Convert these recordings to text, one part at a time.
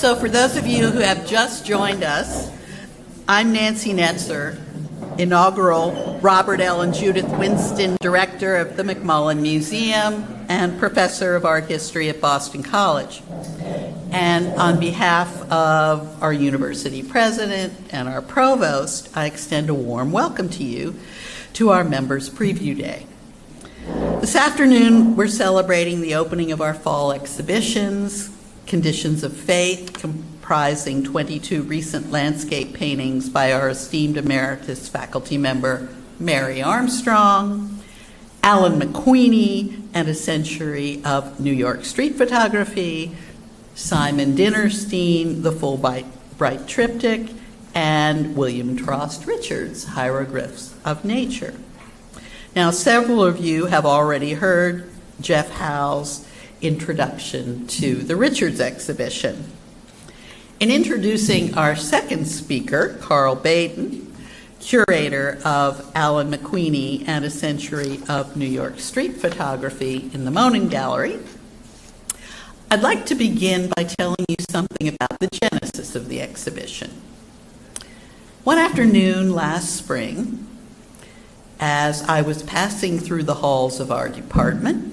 So for those of you who have just joined us, I'm Nancy Netzer, inaugural Robert L. and Judith Winston Director of the McMullen Museum and Professor of Art History at Boston College. And on behalf of our university president and our provost, I extend a warm welcome to you to our Members Preview Day. This afternoon, we're celebrating the opening of our fall exhibitions, Conditions of Faith, comprising 22 recent landscape paintings by our esteemed emeritus faculty member, Mary Armstrong, Alen MacWeeney, and a century of New York street photography, Simon Dinnerstein, the Fulbright Triptych, and William Trost Richards' Hieroglyphs of Nature. Now, several of you have already heard Jeff Howe's introduction to the Richards exhibition. In introducing our second speaker, Karl Baden, curator of Alen MacWeeney and a century of New York street photography in the Monde Gallery, I'd like to begin by telling you something about the genesis of the exhibition. One afternoon last spring, as I was passing through the halls of our department,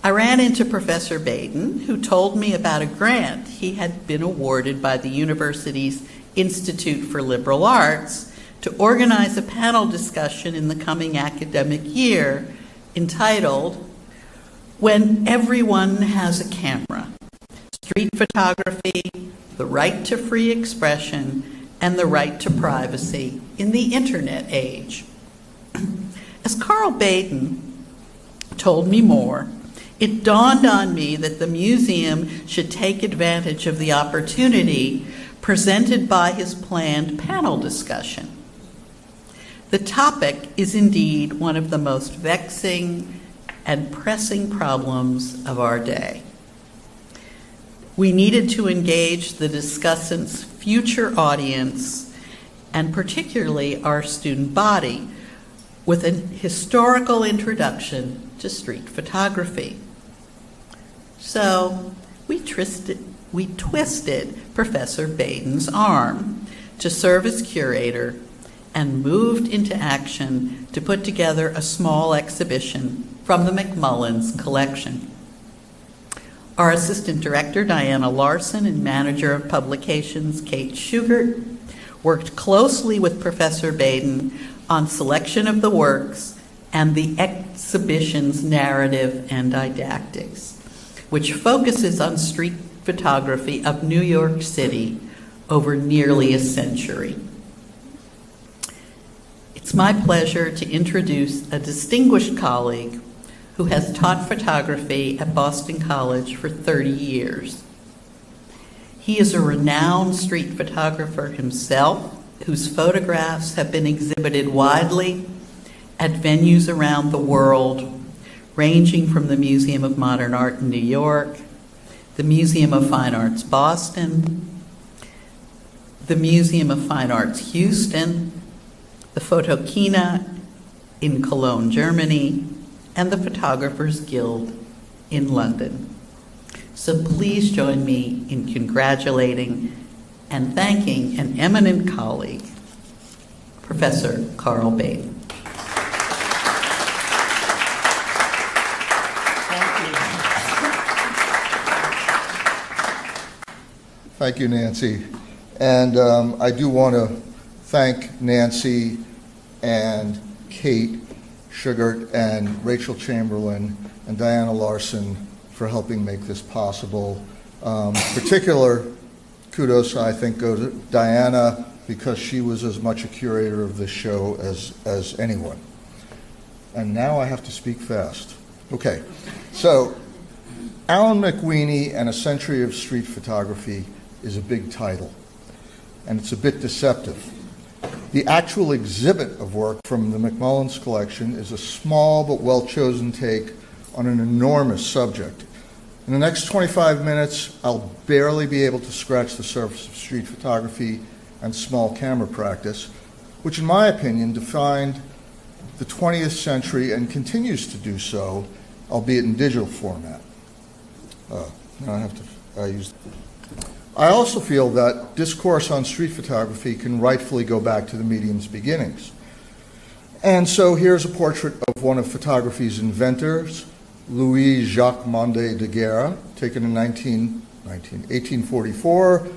I ran into Professor Baden, who told me about a grant he had been awarded by the university's Institute for Liberal Arts to organize a panel discussion in the coming academic year entitled, "When Everyone Has a Camera: Street Photography, the Right to Free Expression, and the Right to Privacy in the Internet Age." As Karl Baden told me more, it dawned on me that the museum should take advantage of the opportunity presented by his planned panel discussion. The topic is indeed one of the most vexing and pressing problems of our day. We needed to engage the discussant's future audience, and particularly our student body, with a historical introduction to street photography. So we twisted Professor Baden's arm to serve as curator and moved into action to put together a small exhibition from the McMullen's collection. Our assistant director, Diana Larson, and manager of publications, Kate Schugert, worked closely with Professor Baden on selection of the works and the exhibition's narrative and didactics, which focuses on street photography of New York City over nearly a century. It's my pleasure to introduce a distinguished colleague who has taught photography at Boston College for 30 years. He is a renowned street photographer himself, whose photographs have been exhibited widely at venues around the world, ranging from the Museum of Modern Art in New York, the Museum of Fine Arts Boston, the Museum of Fine Arts Houston, the Photokina in Cologne, Germany, and the Photographers Guild in London. So please join me in congratulating and thanking an eminent colleague, Professor Karl Baden. Thank you, Nancy. And I do want to thank Nancy and Kate Schugert and Rachel Chamberlain and Diana Larson for helping make this possible. Particular kudos, I think, go to Diana, because she was as much a curator of this show as anyone. And now I have to speak fast. Okay, so Alen MacWeeney and a Century of Street Photography is a big title, and it's a bit deceptive. The actual exhibit of work from the McMullen's collection is a small but well-chosen take on an enormous subject. In the next 25 minutes, I'll barely be able to scratch the surface of street photography and small camera practice, which in my opinion defined the 20th century and continues to do so, albeit in digital format. Now I have to use I also feel that discourse on street photography can rightfully go back to the medium's beginnings. And so here's a portrait of one of photography's inventors, Louis-Jacques Monde de Guerra, taken in 1844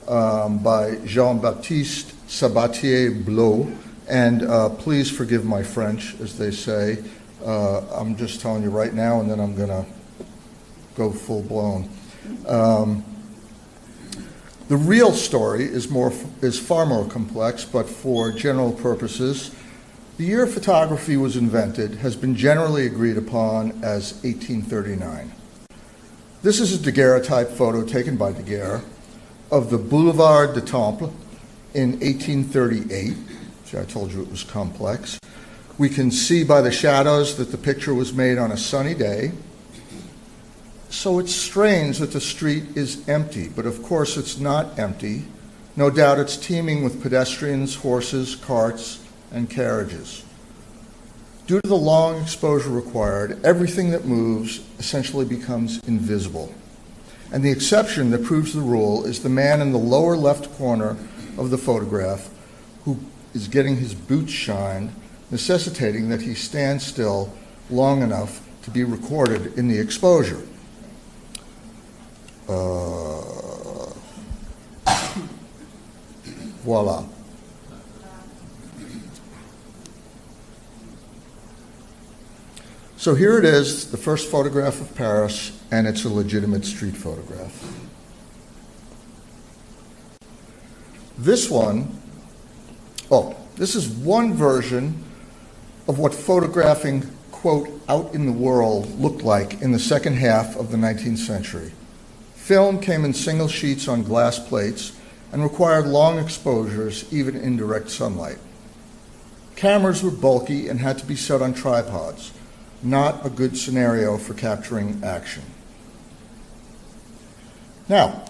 by Jean-Baptiste Sabatier-Blot. And please forgive my French, as they say. I'm just telling you right now, and then I'm going to go full-blown. The real story is far more complex, but for general purposes, the year photography was invented has been generally agreed upon as 1839. This is a daguerreotype photo taken by Daguerre of the Boulevard du Temple in 1838. See, I told you it was complex. We can see by the shadows that the picture was made on a sunny day. So it's strange that the street is empty, but of course it's not empty. No doubt it's teeming with pedestrians, horses, carts, and carriages. Due to the long exposure required, everything that moves essentially becomes invisible. And the exception that proves the rule is the man in the lower left corner of the photograph who is getting his boots shined, necessitating that he stand still long enough to be recorded in the exposure. Voila. So here it is, the first photograph of Paris, and it's a legitimate street photograph. This is one version of what photographing, quote, out in the world looked like in the second half of the 19th century. Film came in single sheets on glass plates and required long exposures, even in direct sunlight. Cameras were bulky and had to be set on tripods. Not a good scenario for capturing action. Now,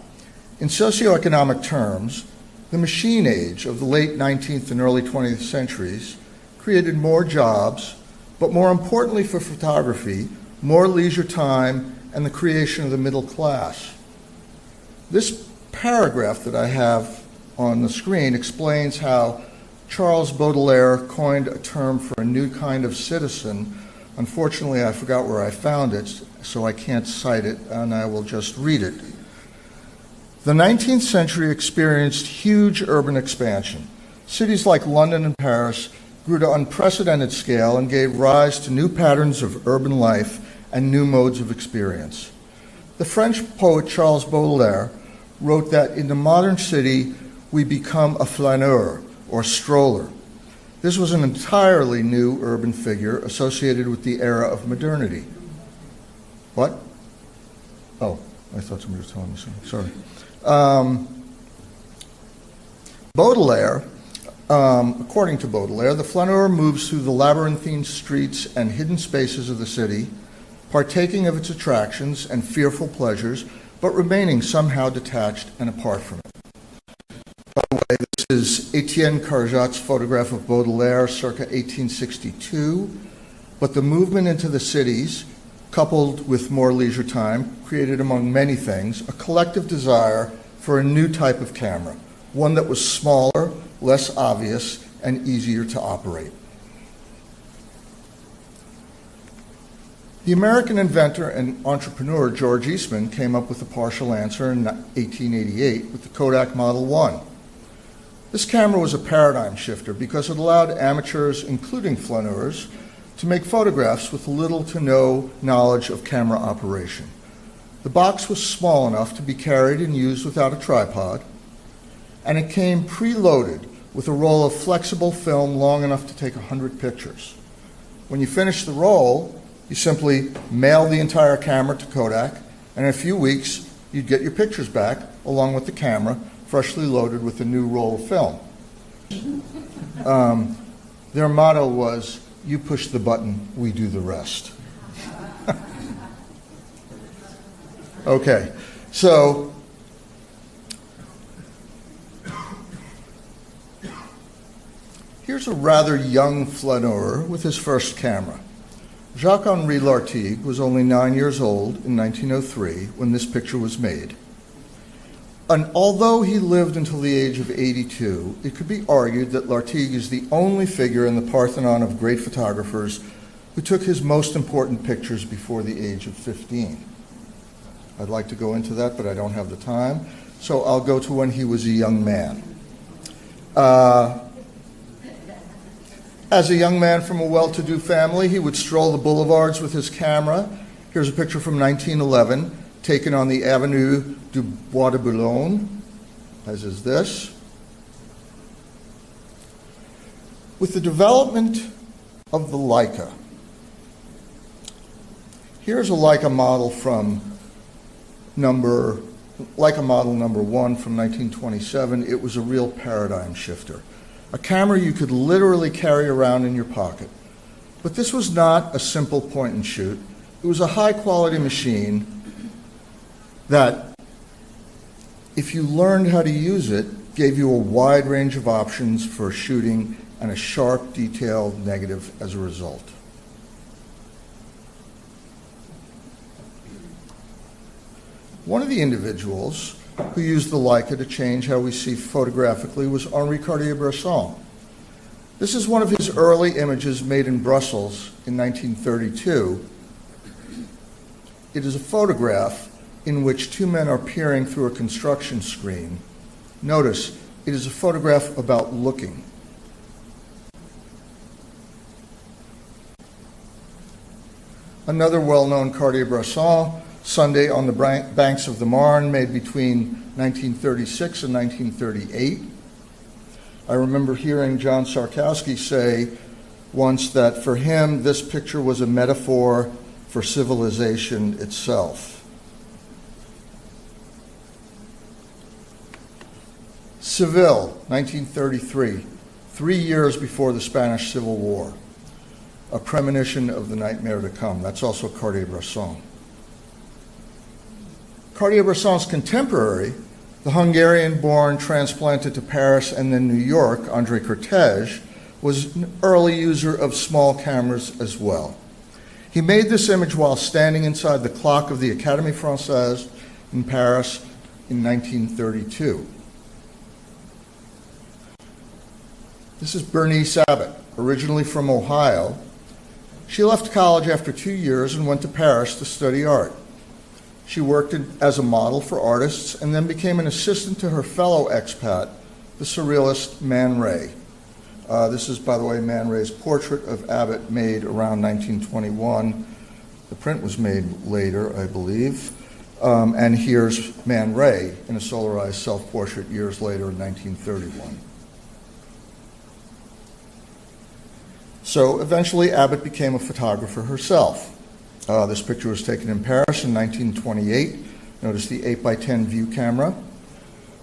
in socioeconomic terms, the machine age of the late 19th and early 20th centuries created more jobs, but more importantly for photography, more leisure time and the creation of the middle class. This paragraph that I have on the screen explains how Charles Baudelaire coined a term for a new kind of citizen. Unfortunately, I forgot where I found it, so I can't cite it, and I will just read it. The 19th century experienced huge urban expansion. Cities like London and Paris grew to unprecedented scale and gave rise to new patterns of urban life and new modes of experience. The French poet Charles Baudelaire wrote that in the modern city, we become a flaneur, or stroller. This was an entirely new urban figure associated with the era of modernity. What? Oh, I thought somebody was telling me something. Sorry. Baudelaire, according to Baudelaire, the flaneur moves through the labyrinthine streets and hidden spaces of the city, partaking of its attractions and fearful pleasures, but remaining somehow detached and apart from it. By the way, this is Etienne Carjat's photograph of Baudelaire circa 1862, but the movement into the cities, coupled with more leisure time, created, among many things, a collective desire for a new type of camera, one that was smaller, less obvious, and easier to operate. The American inventor and entrepreneur George Eastman came up with a partial answer in 1888 with the Kodak Model 1. This camera was a paradigm shifter because it allowed amateurs, including flaneurs, to make photographs with little to no knowledge of camera operation. The box was small enough to be carried and used without a tripod, and it came preloaded with a roll of flexible film long enough to take 100 pictures. When you finished the roll, you simply mailed the entire camera to Kodak, and in a few weeks, you'd get your pictures back along with the camera, freshly loaded with a new roll of film. Their motto was, "You push the button, we do the rest." Okay, so here's a rather young flaneur with his first camera. Jacques-Henri Lartigue was only 9 years old in 1903 when this picture was made. And although he lived until the age of 82, it could be argued that Lartigue is the only figure in the Parthenon of great photographers who took his most important pictures before the age of 15. I'd like to go into that, but I don't have the time, so I'll go to when he was a young man. As a young man from a well-to-do family, he would stroll the boulevards with his camera. Here's a picture from 1911, taken on the Avenue du Bois de Boulogne, as is this. With the development of the Leica, here's a Leica model Leica model number 1 from 1927. It was a real paradigm shifter. A camera you could literally carry around in your pocket. But this was not a simple point and shoot. It was a high quality machine that, if you learned how to use it, gave you a wide range of options for shooting and a sharp, detailed negative as a result. One of the individuals who used the Leica to change how we see photographically was Henri Cartier-Bresson. This is one of his early images made in Brussels in 1932. It is a photograph in which two men are peering through a construction screen. Notice, it is a photograph about looking. Another well-known Cartier-Bresson, Sunday on the Banks of the Marne, made between 1936 and 1938. I remember hearing John Sarkowski say once that for him, this picture was a metaphor for civilization itself. Seville, 1933, 3 years before the Spanish Civil War. A premonition of the nightmare to come. That's also Cartier-Bresson. Cartier-Bresson's contemporary, the Hungarian-born, transplanted to Paris and then New York, André Cortège, was an early user of small cameras as well. He made this image while standing inside the clock of the Académie Française in Paris in 1932. This is Bernice Abbott, originally from Ohio. She left college after 2 years and went to Paris to study art. She worked as a model for artists and then became an assistant to her fellow expat, the surrealist Man Ray. This is, by the way, Man Ray's portrait of Abbott, made around 1921. The print was made later, I believe. And here's Man Ray in a solarized self-portrait years later in 1931. So eventually Abbott became a photographer herself. This picture was taken in Paris in 1928. Notice the 8x10 view camera.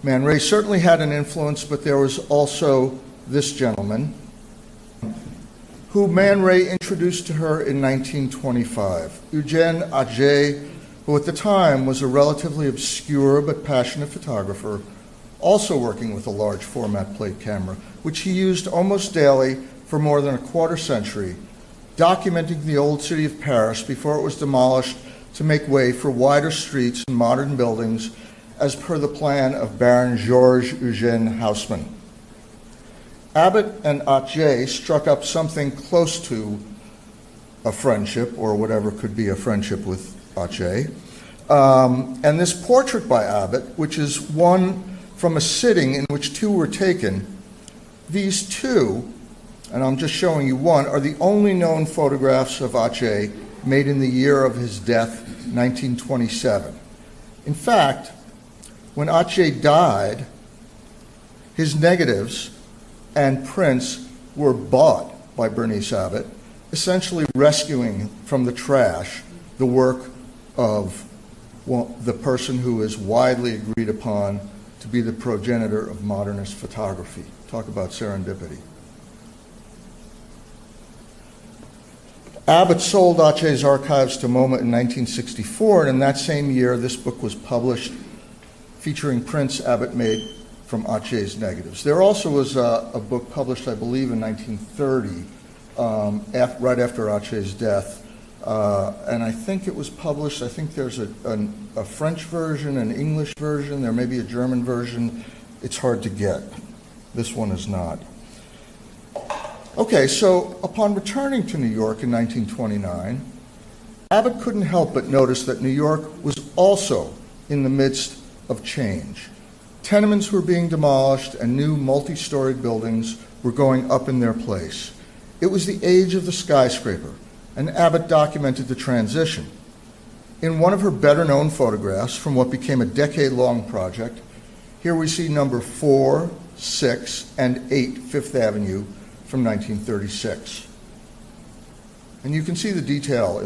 Man Ray certainly had an influence, but there was also this gentleman who Man Ray introduced to her in 1925, Eugène Atget, who at the time was a relatively obscure but passionate photographer, also working with a large format plate camera, which he used almost daily for more than a quarter century, documenting the old city of Paris before it was demolished to make way for wider streets and modern buildings as per the plan of Baron Georges Eugène Haussmann. Abbott and Atget struck up something close to a friendship, or whatever could be a friendship with Atget. And this portrait by Abbott, which is one from a sitting in which two were taken, these two, and I'm just showing you one, are the only known photographs of Atget made in the year of his death, 1927. In fact, when Atget died, his negatives and prints were bought by Bernice Abbott, essentially rescuing from the trash the work of the person who is widely agreed upon to be the progenitor of modernist photography. Talk about serendipity. Abbott sold Atget's archives to MoMA in 1964, and in that same year, this book was published featuring prints Abbott made from Atget's negatives. There also was a book published, I believe, in 1930, right after Atget's death, And I think it was published, I think there's a French version, an English version, there may be a German version. It's hard to get. This one is not. Okay, so upon returning to New York in 1929, Abbott couldn't help but notice that New York was also in the midst of change. Tenements were being demolished and new multi-storied buildings were going up in their place. It was the age of the skyscraper, and Abbott documented the transition. In one of her better-known photographs from what became a decade-long project, here we see number 4, 6, and 8 Fifth Avenue from 1936. And you can see the detail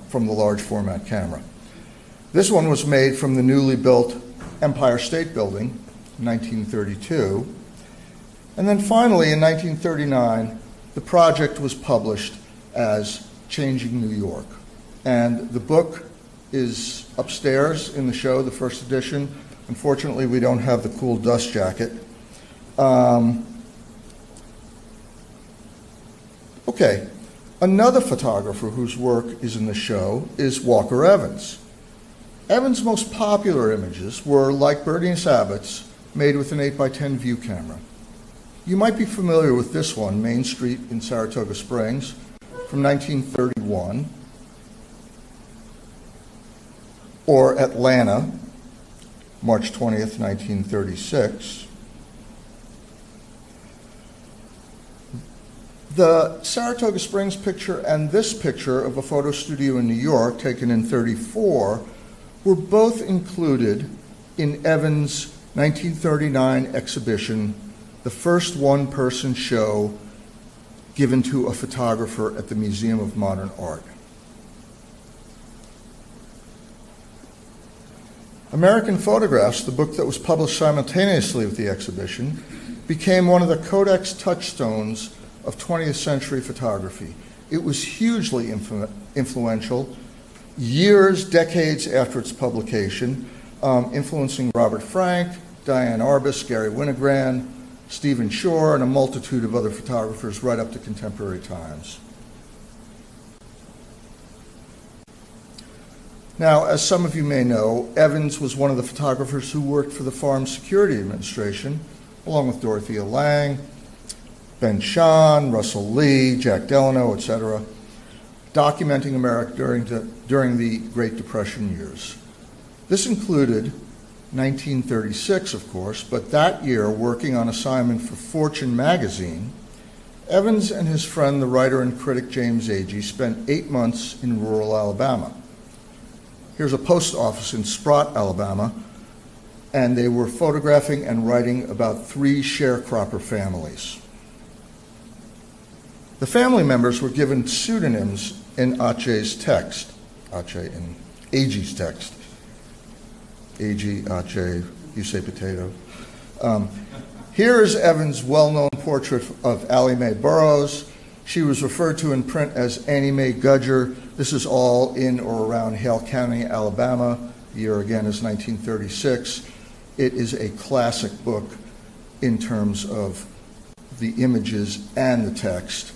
from the large format camera. This one was made from the newly built Empire State Building, 1932. And then finally, in 1939, the project was published as Changing New York. And the book is upstairs in the show, the first edition. Unfortunately, we don't have the cool dust jacket. Okay, another photographer whose work is in the show is Walker Evans. Evans' most popular images were, like Bernice Abbott's, made with an 8x10 view camera. You might be familiar with this one, Main Street in Saratoga Springs, from 1931, or Atlanta, March 20th, 1936. The Saratoga Springs picture and this picture of a photo studio in New York, taken in '34, were both included in Evans' 1939 exhibition, the first one-person show given to a photographer at the Museum of Modern Art. American Photographs, the book that was published simultaneously with the exhibition, became one of the Kodak's touchstones of 20th century photography. It was hugely influential, years, decades after its publication, influencing Robert Frank, Diane Arbus, Gary Winogrand, Stephen Shore, and a multitude of other photographers right up to contemporary times. Now, as some of you may know, Evans was one of the photographers who worked for the Farm Security Administration, along with Dorothea Lange, Ben Shahn, Russell Lee, Jack Delano, etc., documenting America during the Great Depression years. This included 1936, of course, but that year, working on assignment for Fortune magazine, Evans and his friend, the writer and critic James Agee, spent 8 months in rural Alabama. Here's a post office in Sprott, Alabama, and they were photographing and writing about 3 sharecropper families. The family members were given pseudonyms in Ache's text, Agee's text. Agee, Ache, you say potato. Here is Evans' well-known portrait of Allie Mae Burroughs. She was referred to in print as Annie Mae Gudger. This is all in or around Hale County, Alabama. The year again is 1936. It is a classic book in terms of the images and the text.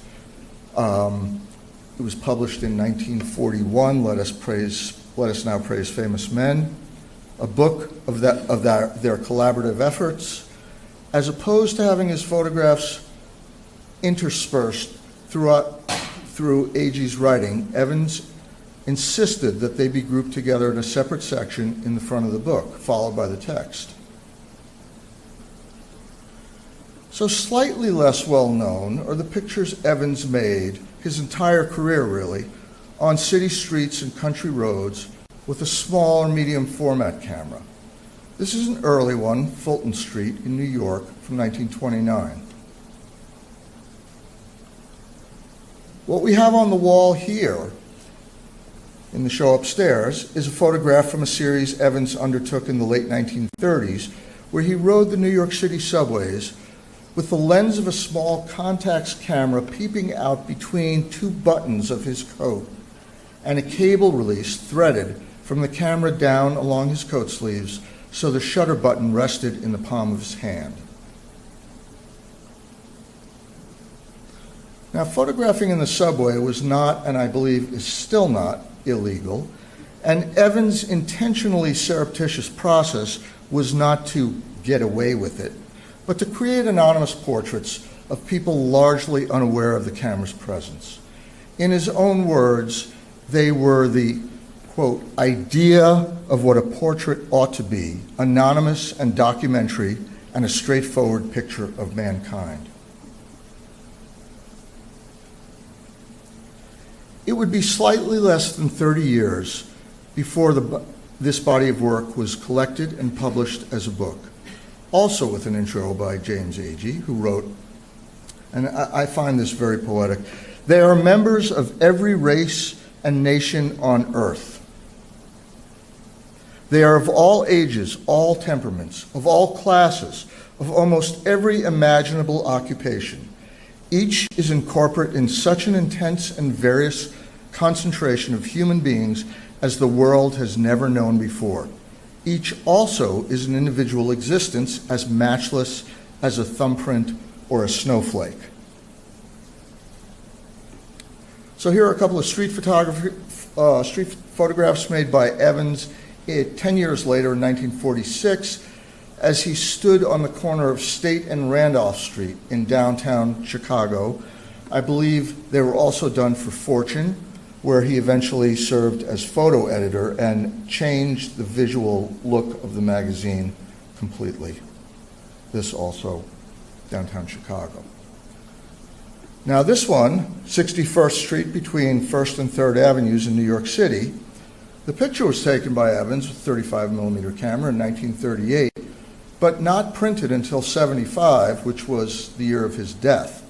It was published in 1941. Let us now praise famous men. A book of their collaborative efforts, as opposed to having his photographs interspersed through Agee's writing. Evans insisted that they be grouped together in a separate section in the front of the book, followed by the text. So slightly less well known are the pictures Evans made, his entire career really, on city streets and country roads with a small or medium format camera. This is an early one, Fulton Street in New York from 1929. What we have on the wall here in the show upstairs is a photograph from a series Evans undertook in the late 1930s, where he rode the New York City subways with the lens of a small Contax camera peeping out between 2 buttons of his coat and a cable release threaded from the camera down along his coat sleeves so the shutter button rested in the palm of his hand. Now, photographing in the subway was not, and I believe is still not, illegal, and Evans' intentionally surreptitious process was not to get away with it, but to create anonymous portraits of people largely unaware of the camera's presence. In his own words, they were the, quote, idea of what a portrait ought to be, anonymous and documentary, and a straightforward picture of mankind. It would be slightly less than 30 years before this body of work was collected and published as a book, also with an intro by James Agee, who wrote, and I find this very poetic, "They are members of every race and nation on earth. They are of all ages, all temperaments, of all classes, of almost every imaginable occupation. Each is incorporate in such an intense and various concentration of human beings as the world has never known before. Each also is an individual existence as matchless as a thumbprint or a snowflake." So here are a couple of street photographs made by Evans 10 years later in 1946 as he stood on the corner of State and Randolph Street in downtown Chicago. I believe they were also done for Fortune, where he eventually served as photo editor and changed the visual look of the magazine completely. This also downtown Chicago. Now this one, 61st Street between 1st and 3rd Avenues in New York City, the picture was taken by Evans with a 35mm camera in 1938, but not printed until 75, which was the year of his death.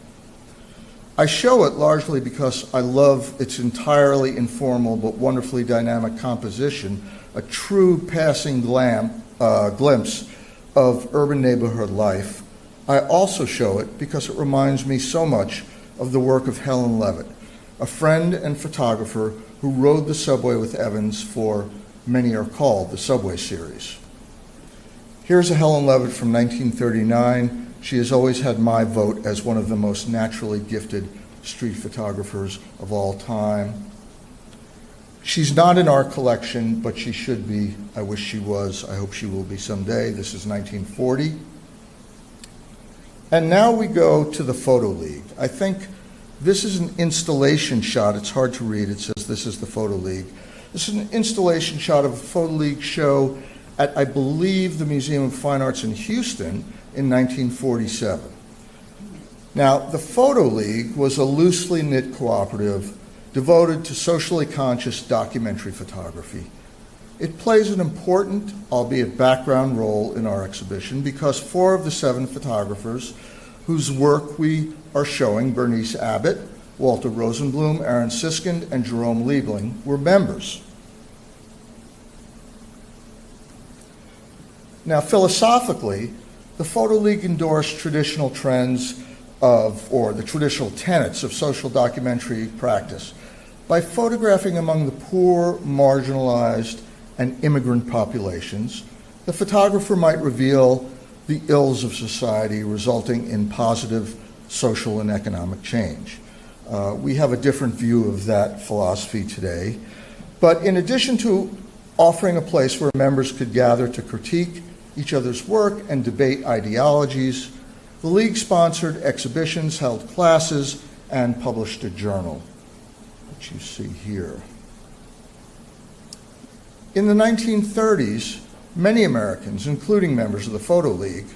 I show it largely because I love its entirely informal but wonderfully dynamic composition, a true passing glimpse of urban neighborhood life. I also show it because it reminds me so much of the work of Helen Levitt, a friend and photographer who rode the subway with Evans for Many Are Called, the Subway series. Here's a Helen Levitt from 1939. She has always had my vote as one of the most naturally gifted street photographers of all time. She's not in our collection, but she should be. I wish she was. I hope she will be someday. This is 1940. And now we go to the Photo League. I think this is an installation shot. It's hard to read. It says this is the Photo League. This is an installation shot of a Photo League show at, I believe, the Museum of Fine Arts in Houston in 1947. Now, the Photo League was a loosely knit cooperative devoted to socially conscious documentary photography. It plays an important, albeit background role in our exhibition because 4 of the 7 photographers whose work we are showing, Bernice Abbott, Walter Rosenblum, Aaron Siskin, and Jerome Liebling, were members. Now, philosophically, the Photo League endorsed traditional trends or the traditional tenets of social documentary practice by photographing among the poor, marginalized, and immigrant populations. The photographer might reveal the ills of society resulting in positive social and economic change. We have a different view of that philosophy today. But in addition to offering a place where members could gather to critique each other's work and debate ideologies, the League sponsored exhibitions, held classes, and published a journal, which you see here. In the 1930s, many Americans, including members of the Photo League,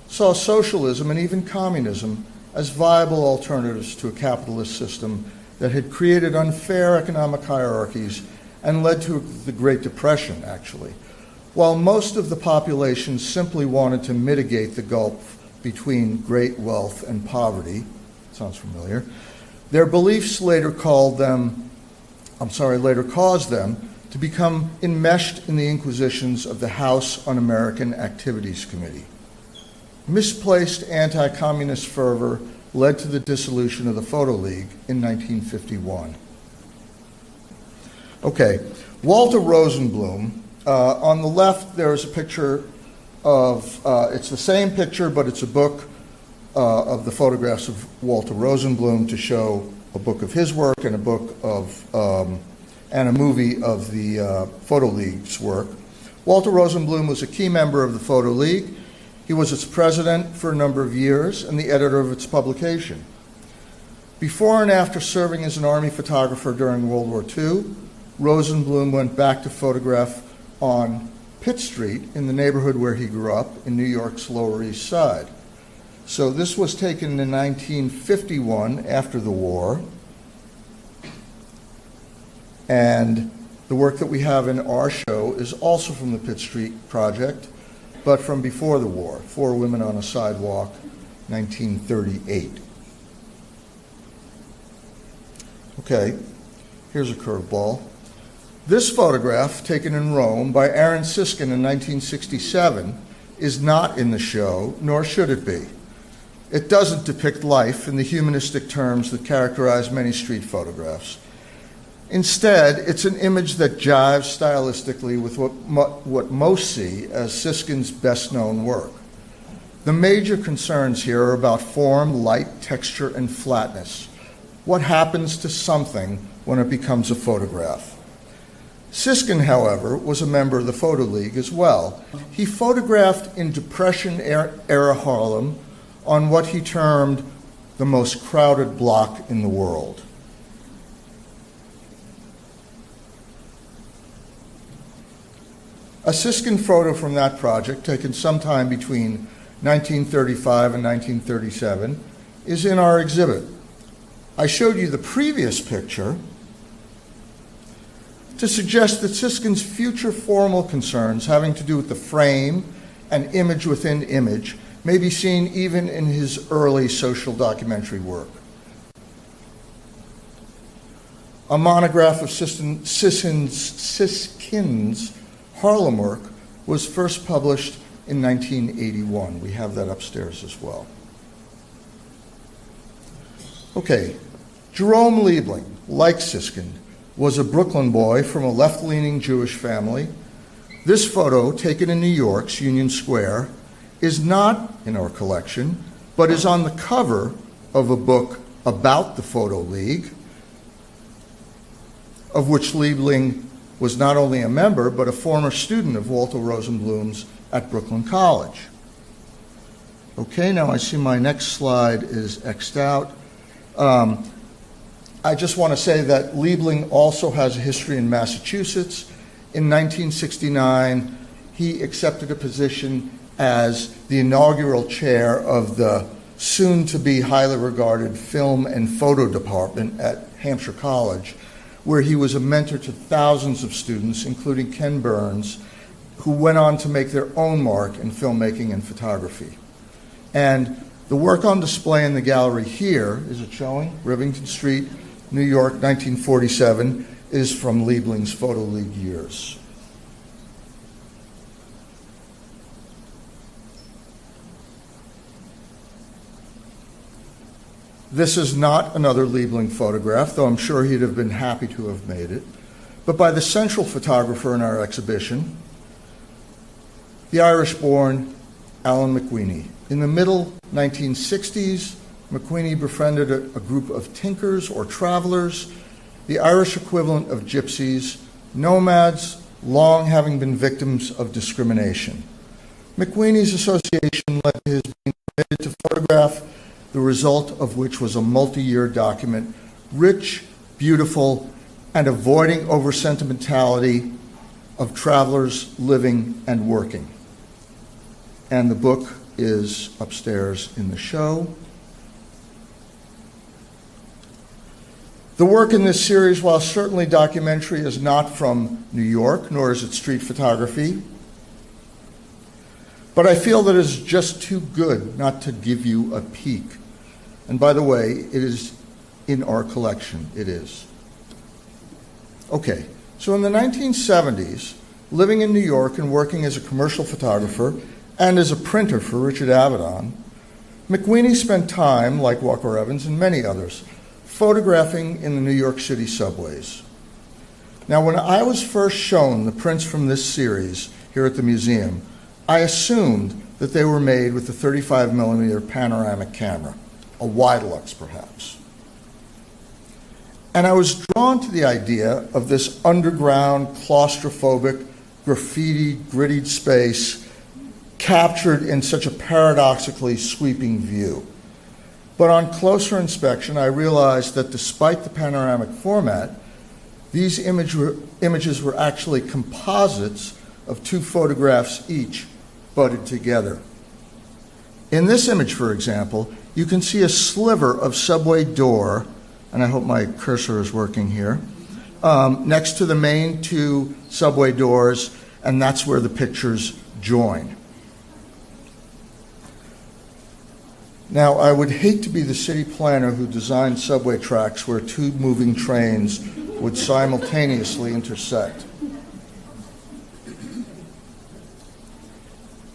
saw socialism and even communism as viable alternatives to a capitalist system that had created unfair economic hierarchies and led to the Great Depression, actually. While most of the population simply wanted to mitigate the gulf between great wealth and poverty, sounds familiar, their beliefs later caused them to become enmeshed in the inquisitions of the House Un-American Activities Committee. Misplaced anti-communist fervor led to the dissolution of the Photo League in 1951. Okay, Walter Rosenblum. On the left, there is a picture of, it's the same picture, but it's a book of the photographs of Walter Rosenblum to show a book of his work and a book of, and a movie of the Photo League's work. Walter Rosenblum was a key member of the Photo League. He was its president for a number of years and the editor of its publication. Before and after serving as an army photographer during World War II, Rosenblum went back to photograph on Pitt Street in the neighborhood where he grew up in New York's Lower East Side. So this was taken in 1951 after the war. And the work that we have in our show is also from the Pitt Street project, but from before the war, 4 Women on a Sidewalk, 1938. Okay, here's a curveball. This photograph, taken in Rome by Aaron Siskin in 1967, is not in the show, nor should it be. It doesn't depict life in the humanistic terms that characterize many street photographs. Instead, it's an image that jives stylistically with what most see as Siskin's best-known work. The major concerns here are about form, light, texture, and flatness. What happens to something when it becomes a photograph? Siskin, however, was a member of the Photo League as well. He photographed in Depression-era Harlem on what he termed the most crowded block in the world. A Siskin photo from that project, taken sometime between 1935 and 1937, is in our exhibit. I showed you the previous picture to suggest that Siskin's future formal concerns having to do with the frame and image within image may be seen even in his early social documentary work. A monograph of Siskin's Harlem work was first published in 1981. We have that upstairs as well. Okay, Jerome Liebling, like Siskin, was a Brooklyn boy from a left-leaning Jewish family. This photo, taken in New York's Union Square, is not in our collection, but is on the cover of a book about the Photo League, of which Liebling was not only a member, but a former student of Walter Rosenblum's at Brooklyn College. Okay, now I see my next slide is X'd out. I just want to say that Liebling also has a history in Massachusetts. In 1969, he accepted a position as the inaugural chair of the soon-to-be highly regarded film and photo department at Hampshire College, where he was a mentor to thousands of students, including Ken Burns, who went on to make their own mark in filmmaking and photography. And the work on display in the gallery here, is it showing? Rivington Street, New York, 1947, is from Liebling's Photo League years. This is not another Liebling photograph, though I'm sure he'd have been happy to have made it, but by the central photographer in our exhibition, the Irish-born Alen MacWeeney. In the middle 1960s, McMullen befriended a group of tinkers or travelers, the Irish equivalent of gypsies, nomads, long having been victims of discrimination. McMullen's association led to his being permitted to photograph, the result of which was a multi-year document, rich, beautiful, and avoiding over-sentimentality of travelers living and working. And the book is upstairs in the show. The work in this series, while certainly documentary, is not from New York, nor is it street photography. But I feel that it is just too good not to give you a peek. And by the way, it is in our collection. It is. Okay, so in the 1970s, living in New York and working as a commercial photographer and as a printer for Richard Avedon, McWeeney spent time, like Walker Evans and many others, photographing in the New York City subways. Now, when I was first shown the prints from this series here at the museum, I assumed that they were made with a 35mm panoramic camera, a Widelux perhaps. And I was drawn to the idea of this underground, claustrophobic, graffiti, grittied space captured in such a paradoxically sweeping view. But on closer inspection, I realized that despite the panoramic format, these images were actually composites of two photographs each, butted together. In this image, for example, you can see a sliver of subway door, and I hope my cursor is working here, next to the main two subway doors, and that's where the pictures join. Now, I would hate to be the city planner who designed subway tracks where two moving trains would simultaneously intersect.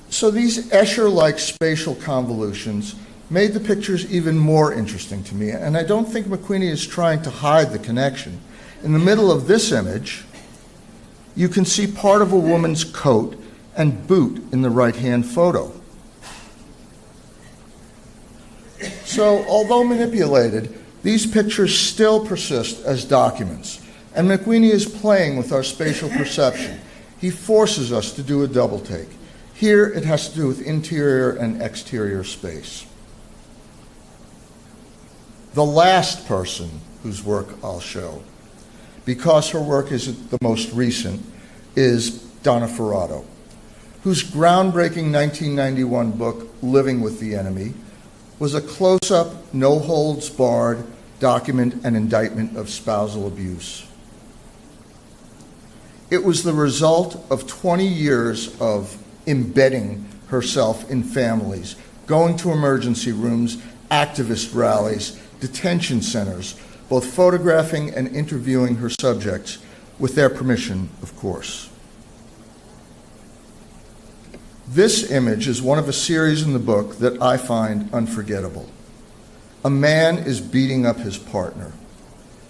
So these Escher-like spatial convolutions made the pictures even more interesting to me, and I don't think McQueen is trying to hide the connection. In the middle of this image, you can see part of a woman's coat and boot in the right-hand photo. So, although manipulated, these pictures still persist as documents, and McWeeney is playing with our spatial perception. He forces us to do a double take. Here, it has to do with interior and exterior space. The last person whose work I'll show, because her work is the most recent, is Donna Ferrado, whose groundbreaking 1991 book, Living with the Enemy, was a close-up, no-holds-barred document and indictment of spousal abuse. It was the result of 20 years of embedding herself in families, going to emergency rooms, activist rallies, detention centers, both photographing and interviewing her subjects, with their permission, of course. This image is one of a series in the book that I find unforgettable. A man is beating up his partner,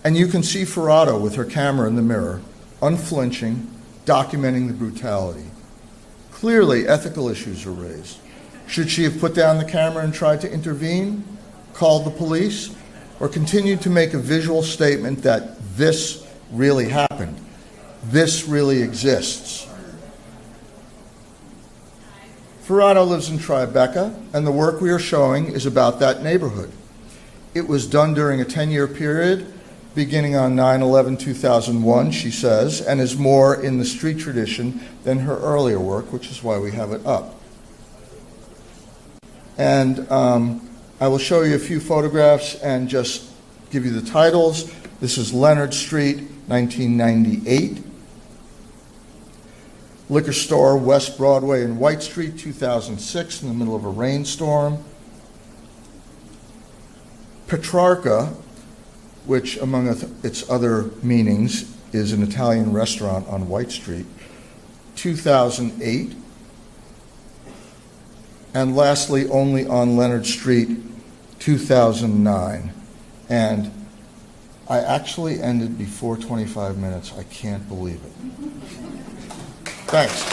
and you can see Ferrado with her camera in the mirror, unflinching, documenting the brutality. Clearly, ethical issues are raised. Should she have put down the camera and tried to intervene, called the police, or continued to make a visual statement that this really happened, this really exists? Ferrado lives in Tribeca, and the work we are showing is about that neighborhood. It was done during a 10-year period, beginning on 9/11/2001, she says, and is more in the street tradition than her earlier work, which is why we have it up. And I will show you a few photographs and just give you the titles. This is Leonard Street, 1998. Liquor store, West Broadway and White Street, 2006, in the middle of a rainstorm. Petrarca, which among its other meanings is an Italian restaurant on White Street, 2008. And lastly, Only on Leonard Street, 2009. And I actually ended before 25 minutes. I can't believe it. Thanks.